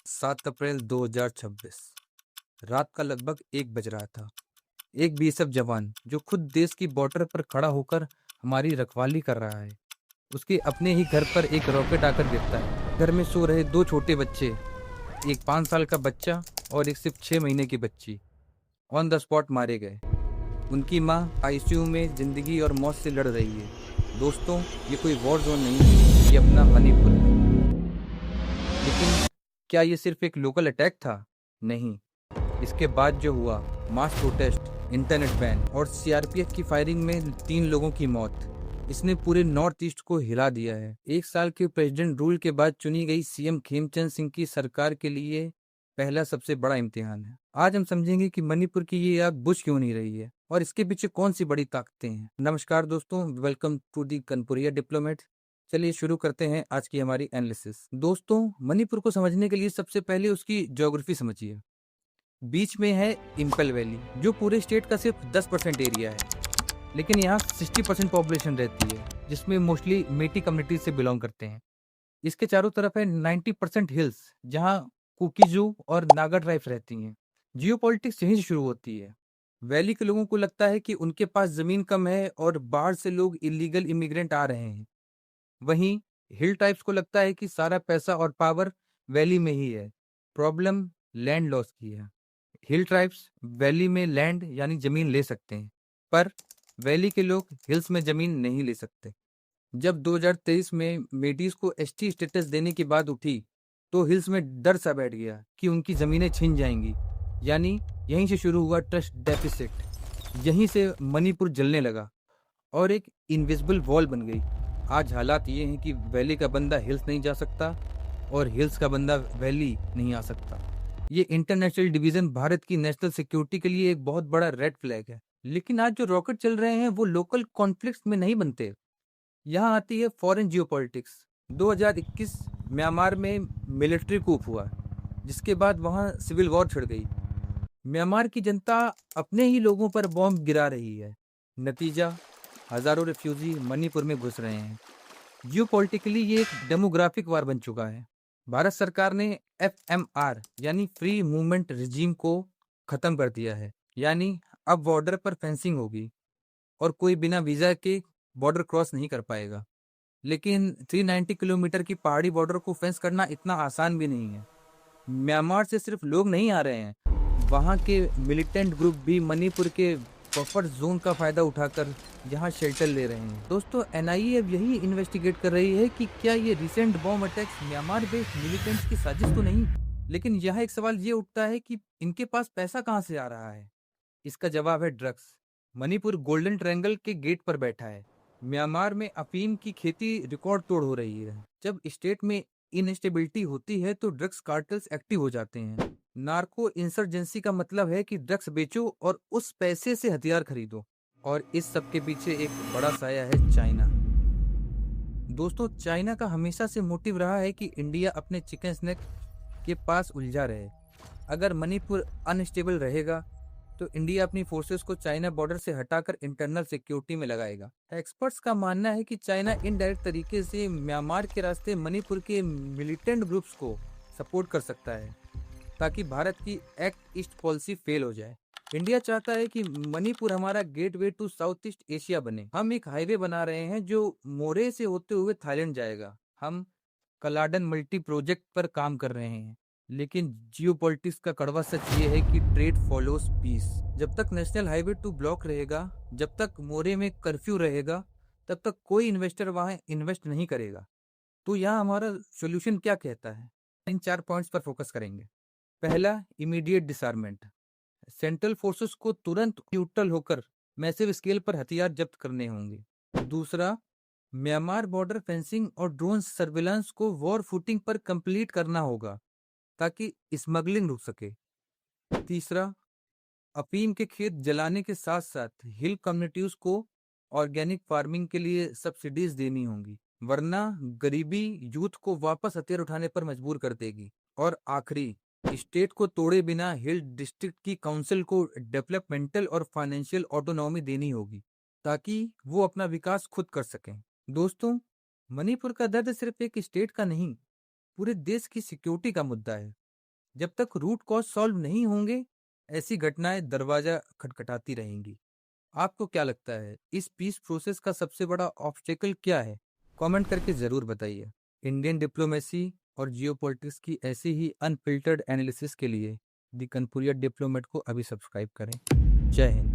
7 अप्रैल 2026 रात का लगभग 1 बज रहा था। एक बीएसएफ जवान जो खुद देश की बॉर्डर पर खड़ा होकर हमारी रखवाली कर रहा है, उसके अपने ही घर पर एक रॉकेट आकर गिरता है। घर में सो रहे 2 छोटे बच्चे, एक 5 साल का बच्चा और एक सिर्फ 6 महीने की बच्ची ऑन द स्पॉट मारे गए। उनकी माँ आईसीयू में जिंदगी और मौत से लड़ रही है। दोस्तों, ये कोई वॉर जोन नहीं है, ये अपना मणिपुर है। लेकिन क्या ये सिर्फ एक लोकल अटैक था? नहीं। इसके बाद जो हुआ, मास प्रोटेस्ट, इंटरनेट बैन और सीआरपीएफ की फायरिंग में 3 लोगों की मौत, इसने पूरे नॉर्थ ईस्ट को हिला दिया है। 1 साल के प्रेसिडेंट रूल के बाद चुनी गई सीएम खेमचंद सिंह की सरकार के लिए पहला सबसे बड़ा इम्तिहान है। आज हम समझेंगे कि मणिपुर की ये आग बुझ क्यों नहीं रही है और इसके पीछे कौन सी बड़ी ताकतें हैं। नमस्कार दोस्तों, वेलकम टू दी कनपुरिया डिप्लोमेट। चलिए शुरू करते हैं आज की हमारी एनालिसिस। दोस्तों, मणिपुर को समझने के लिए सबसे पहले उसकी ज्योग्राफी समझिए। बीच में है इंपल वैली, जो पूरे स्टेट का सिर्फ 10% एरिया है, लेकिन यहाँ 60% पॉपुलेशन रहती है, जिसमें मोस्टली मेटी कम्युनिटी से बिलोंग करते हैं। इसके चारों तरफ है 90% हिल्स, जहाँ कुकीजू और नागा ट्राइब्स रहती हैं। जियो पॉलिटिक्स यहीं से शुरू होती है। वैली के लोगों को लगता है कि उनके पास जमीन कम है और बाहर से लोग इलीगल इमिग्रेंट आ रहे हैं। वहीं हिल ट्राइब्स को लगता है कि सारा पैसा और पावर वैली में ही है। प्रॉब्लम लैंड लॉस की है। हिल ट्राइब्स वैली में लैंड यानी जमीन ले सकते हैं, पर वैली के लोग हिल्स में जमीन नहीं ले सकते। जब 2023 में मेडीज को एसटी स्टेटस देने की बात उठी, तो हिल्स में डर सा बैठ गया कि उनकी जमीनें छिन जाएंगी। यानी यहीं से शुरू हुआ ट्रस्ट डेफिसिट। यहीं से मणिपुर जलने लगा और एक इनविजिबल वॉल बन गई। आज हालात ये हैं कि वैली का बंदा हिल्स नहीं जा सकता और हिल्स का बंदा वैली नहीं आ सकता। ये इंटरनेशनल डिवीजन भारत की नेशनल सिक्योरिटी के लिए एक बहुत बड़ा रेड फ्लैग है। लेकिन आज जो रॉकेट चल रहे हैं वो लोकल कॉन्फ्लिक्ट्स में नहीं बनते। यहाँ आती है फॉरेन जियोपॉलिटिक्स। 2021 म्यांमार में मिलिट्री कूप हुआ, जिसके बाद वहाँ सिविल वॉर छिड़ गई। म्यांमार की जनता अपने ही लोगों पर बॉम्ब गिरा रही है। नतीजा, हजारों रिफ्यूजी मणिपुर में घुस रहे हैं। जियोपॉलिटिकली ये एक डेमोग्राफिक वार बन चुका है। भारत सरकार ने एफएमआर यानी फ्री मूवमेंट रिजीम को खत्म कर दिया है। यानी अब बॉर्डर पर फेंसिंग होगी और कोई बिना वीजा के बॉर्डर क्रॉस नहीं कर पाएगा। लेकिन 390 किलोमीटर की पहाड़ी बॉर्डर को फेंस करना इतना आसान भी नहीं है। म्यांमार से सिर्फ लोग नहीं आ रहे हैं, वहाँ के मिलिटेंट ग्रुप भी मणिपुर के बफर जोन का फायदा उठाकर यहाँ शेल्टर ले रहे हैं। दोस्तों, एनआईए अब यही इन्वेस्टिगेट कर रही है कि क्या ये recent bomb attacks Myanmar based militants की साजिश तो नहीं। लेकिन यहाँ एक सवाल ये उठता है कि इनके पास पैसा कहाँ से आ रहा है। इसका जवाब है ड्रग्स। मणिपुर गोल्डन ट्रायंगल के गेट पर बैठा है। म्यांमार में अफीम की खेती रिकॉर्ड तोड़ हो रही है। जब स्टेट में इनस्टेबिलिटी होती है तो ड्रग्स कार्टल्स एक्टिव हो जाते हैं। नार्को इंसर्जेंसी का मतलब है कि ड्रग्स बेचो और उस पैसे से हथियार खरीदो। और इस सब के पीछे एक बड़ा साया है चाइना। दोस्तों, चाइना का हमेशा से मोटिव रहा है कि इंडिया अपने चिकन स्नैक के पास उलझा रहे। अगर मणिपुर अनस्टेबल रहेगा तो इंडिया अपनी फोर्सेस को चाइना बॉर्डर से हटाकर इंटरनल सिक्योरिटी में लगाएगा। एक्सपर्ट्स का मानना है कि चाइना इनडायरेक्ट तरीके से म्यांमार के रास्ते मणिपुर के मिलिटेंट ग्रुप्स को सपोर्ट कर सकता है, ताकि भारत की एक्ट ईस्ट पॉलिसी फेल हो जाए। इंडिया चाहता है कि मणिपुर हमारा gateway to South East Asia बने। हम एक हाईवे बना रहे हैं जो मोरे से होते हुए थाईलैंड जाएगा। हम कलाडन मल्टी प्रोजेक्ट पर काम कर रहे हैं। लेकिन जियोपॉलिटिक्स का कड़वा सच ये है कि ट्रेड फॉलोज पीस। जब तक नेशनल हाईवे 2 ब्लॉक रहेगा, जब तक मोरे में कर्फ्यू रहेगा, तब तक कोई इन्वेस्टर वहां इन्वेस्ट नहीं करेगा। तो यहाँ हमारा सोल्यूशन क्या कहता है? इन 4 पॉइंट्स पर फोकस करेंगे। पहला, इमीडिएट डिसआर्मेंट। सेंट्रल फोर्सेस को तुरंत न्यूट्रल होकर मैसिव स्केल पर हथियार जब्त करने होंगे। दूसरा, म्यांमार बॉर्डर फेंसिंग और ड्रोन सर्विलांस को वॉर फुटिंग पर कंप्लीट करना होगा, ताकि स्मगलिंग रुक सके। तीसरा, अफीम के खेत जलाने के साथ साथ हिल कम्युनिटीज को ऑर्गेनिक फार्मिंग के लिए सब्सिडीज देनी होंगी, वरना गरीबी यूथ को वापस हथियार उठाने पर मजबूर कर देगी। और आखिरी, स्टेट को तोड़े बिना हिल डिस्ट्रिक्ट की काउंसिल को डेवलपमेंटल और फाइनेंशियल ऑटोनॉमी देनी होगी, ताकि वो अपना विकास खुद कर सकें। दोस्तों, मणिपुर का दर्द सिर्फ एक स्टेट का नहीं, पूरे देश की सिक्योरिटी का मुद्दा है। जब तक रूट कॉज सॉल्व नहीं होंगे, ऐसी घटनाएं दरवाजा खटखटाती रहेंगी। आपको क्या लगता है, इस पीस प्रोसेस का सबसे बड़ा ऑब्स्टेकल क्या है? कमेंट करके ज़रूर बताइए। इंडियन डिप्लोमेसी और जियोपॉलिटिक्स की ऐसी ही अनफिल्टर्ड एनालिसिस के लिए दी कनपुरिया डिप्लोमेट को अभी सब्सक्राइब करें। जय हिंद।